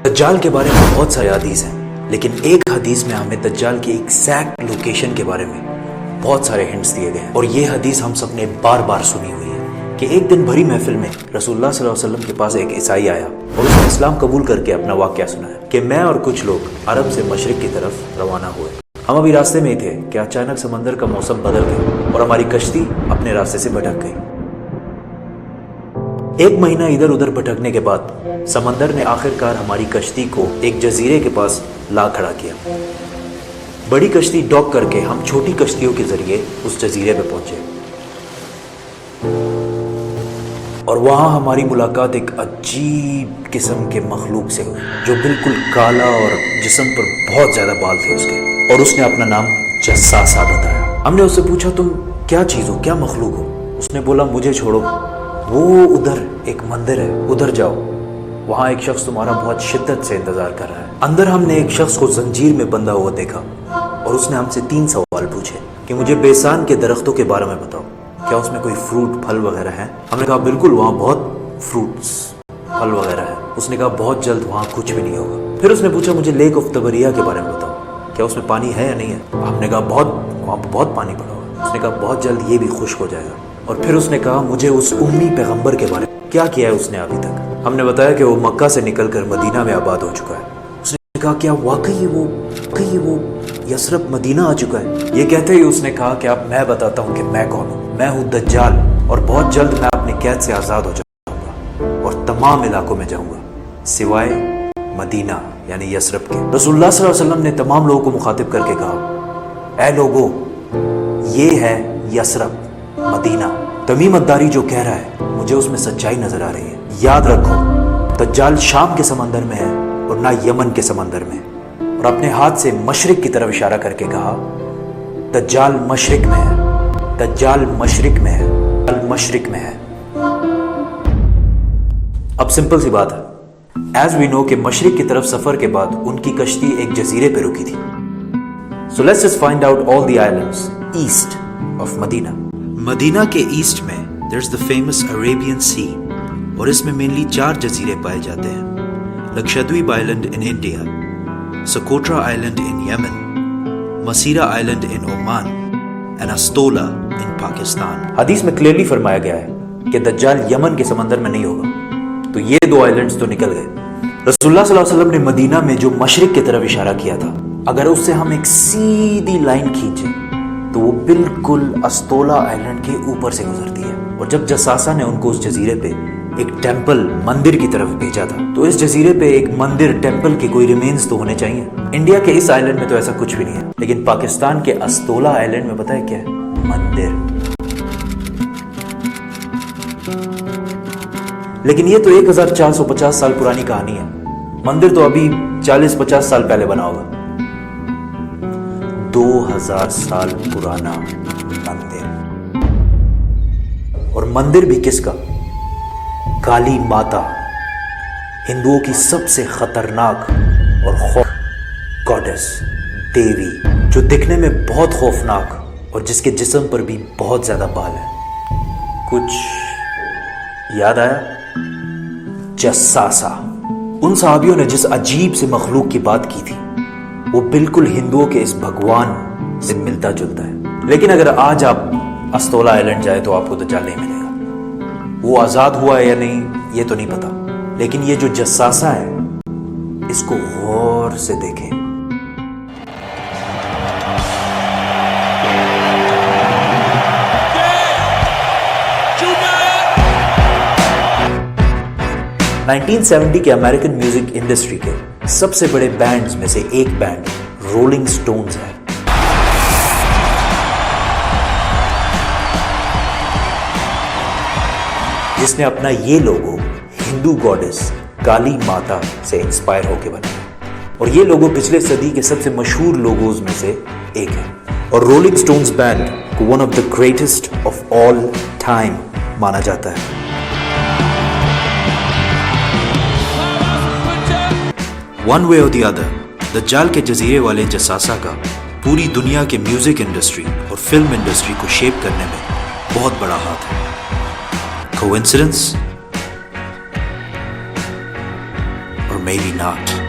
دجال کے بارے میں بہت سارے حدیث ہیں، لیکن ایک حدیث میں ہمیں دجال کی ایگزیکٹ لوکیشن کے بارے میں بہت سارے ہنٹس دیے گئے ہیں، اور یہ حدیث ہم سب نے بار بار سنی ہوئی ہے کہ ایک دن بھری محفل میں رسول اللہ صلی اللہ علیہ وسلم کے پاس ایک عیسائی آیا اور اس نے اسلام قبول کر کے اپنا واقعہ سنایا کہ میں اور کچھ لوگ عرب سے مشرق کی طرف روانہ ہوئے، ہم ابھی راستے میں ہی تھے کہ اچانک سمندر کا موسم بدل گیا اور ہماری کشتی اپنے راستے سے بھٹک گئی۔ ایک مہینہ ادھر ادھر بھٹکنے کے بعد سمندر نے آخر کار ہماری کشتی کو ایک جزیرے کے پاس لا کھڑا کیا۔ بڑی کشتی ڈاک کر کے ہم چھوٹی کشتیوں کے ذریعے اس جزیرے پہ پہنچے، اور وہاں ہماری ملاقات ایک عجیب قسم کے مخلوق سے ہوئی جو بالکل کالا اور جسم پر بہت زیادہ بال تھے اس کے، اور اس نے اپنا نام جساسا بتایا۔ ہم نے اس سے پوچھا تم کیا چیز ہو، کیا مخلوق ہو؟ اس نے بولا مجھے چھوڑو، وہ ادھر ایک مندر ہے، ادھر جاؤ، وہاں ایک شخص تمہارا بہت شدت سے انتظار کر رہا ہے۔ اندر ہم نے ایک شخص کو زنجیر میں بندھا ہوا دیکھا اور اس نے ہم سے 3 سوال پوچھے کہ مجھے بیسان کے درختوں کے بارے میں بتاؤ، کیا اس میں کوئی فروٹ پھل وغیرہ ہے؟ ہم نے کہا بالکل وہاں بہت فروٹس پھل وغیرہ ہے۔ اس نے کہا بہت جلد وہاں کچھ بھی نہیں ہوگا۔ پھر اس نے پوچھا مجھے لیک آف تبریہ کے بارے میں بتاؤ، کیا اس میں پانی ہے یا نہیں ہے؟ ہم نے کہا وہاں بہت پانی پڑا ہوگا۔ اس نے کہا بہت جلد یہ بھی خشک ہو جائے گا۔ اور پھر اس نے کہا مجھے اس امی پیغمبر کے بارے میں کیا کیا ہے اس نے ابھی تک؟ ہم نے بتایا کہ وہ مکہ سے نکل کر مدینہ میں آباد ہو چکا ہے۔ اس نے کہا کیا واقعی وہ یثرب مدینہ آ چکا ہے؟ یہ کہتے ہی اس نے کہا کہ اب میں بتاتا ہوں کہ میں کون ہوں، میں ہوں دجال، اور بہت جلد میں اپنے قید سے آزاد ہو جاؤں گا اور تمام علاقوں میں جاؤں گا سوائے مدینہ یعنی یثرب کے۔ رسول اللہ صلی اللہ علیہ وسلم نے تمام لوگوں کو مخاطب کر کے کہا اے لوگو، یہ ہے یثرب مدینہ۔ تمیم الداری جو کہہ رہا ہے مجھے اس میں سچائی نظر آ رہی ہے۔ یاد رکھو دجال شام کے سمندر میں ہے اور نہ یمن کے سمندر میں۔ اور اپنے ہاتھ سے مشرق کی طرف اشارہ کر کے کہا دجال مشرق میں ہے، دجال مشرق میں ہے، مشرق میں ہے۔ اب سمپل سی بات ہے، ایز وی نو کہ مشرق کی طرف سفر کے بعد ان کی کشتی ایک جزیرے پہ رکی تھی۔ So let's just find out all the islands east of Medina۔ مدینہ کے ایسٹ میں there's the famous Arabian Sea، اور اس میں مینلی 4 جزیرے پائے جاتے ہیں: Lakshadweep island in India, Socotra island in Yemen, Masirah island in Oman, and Astola in Pakistan. حدیث میں کلیئرلی فرمایا گیا ہے کہ دجال یمن کے سمندر میں نہیں ہوگا، تو یہ 2 آئلینڈز تو نکل گئے۔ رسول اللہ صلی اللہ علیہ وسلم نے مدینہ میں جو مشرق کی طرف اشارہ کیا تھا، اگر اس سے ہم ایک سیدھی لائن کھینچیں تو وہ بالکل استولا آئلینڈ کے اوپر سے گزرتی ہے۔ اور جب جساسا نے ان کو اس جزیرے پہ ایک ٹیمپل مندر کی طرف بھیجا تھا، تو اس جزیرے پہ ایک مندر ٹیمپل کے کوئی ریمینز تو ہونے چاہیے۔ انڈیا کے اس آئلینڈ میں تو ایسا کچھ بھی نہیں ہے، لیکن پاکستان کے استولا آئلینڈ میں پتہ ہے کیا ہے؟ مندر۔ لیکن یہ تو 1450 سال پرانی کہانی ہے، مندر تو ابھی 40-50 سال پہلے بنا ہوگا۔ 2000 سال پرانا مندر، اور مندر بھی کس کا؟ کالی ماتا، ہندوؤں کی سب سے خطرناک اور خوف گاڈس، دیوی، جو دکھنے میں بہت خوفناک اور جس کے جسم پر بھی بہت زیادہ بال ہے۔ کچھ یاد آیا؟ جساسا۔ ان صحابیوں نے جس عجیب سے مخلوق کی بات کی تھی وہ بالکل ہندوؤں کے اس بھگوان سے ملتا جلتا ہے۔ لیکن اگر آج آپ استولا آئلینڈ جائے تو آپ کو دجال نہیں ملے گا۔ وہ آزاد ہوا ہے یا نہیں یہ تو نہیں پتا، لیکن یہ جو جساسا ہے اس کو غور سے دیکھیں۔ نائنٹین 70 کے امریکن میوزک انڈسٹری کے سب سے بڑے بینڈز میں سے ایک بینڈ رولنگ سٹونز ہے۔ جس نے اپنا یہ لوگو ہندو گاڈس کالی ماتا سے انسپائر ہو کے بنایا، اور یہ لوگو پچھلے صدی کے سب سے مشہور لوگوز میں سے ایک ہے، اور رولنگ سٹونز بینڈ کو one of the greatest of all time مانا جاتا ہے۔ ون وے اور دی ادر، دجال کے جزیرے والے جساسا کا پوری دنیا کے میوزک انڈسٹری اور فلم انڈسٹری کو شیپ کرنے میں بہت بڑا ہاتھ ہے۔ کوئنسیڈنس؟ اور maybe not.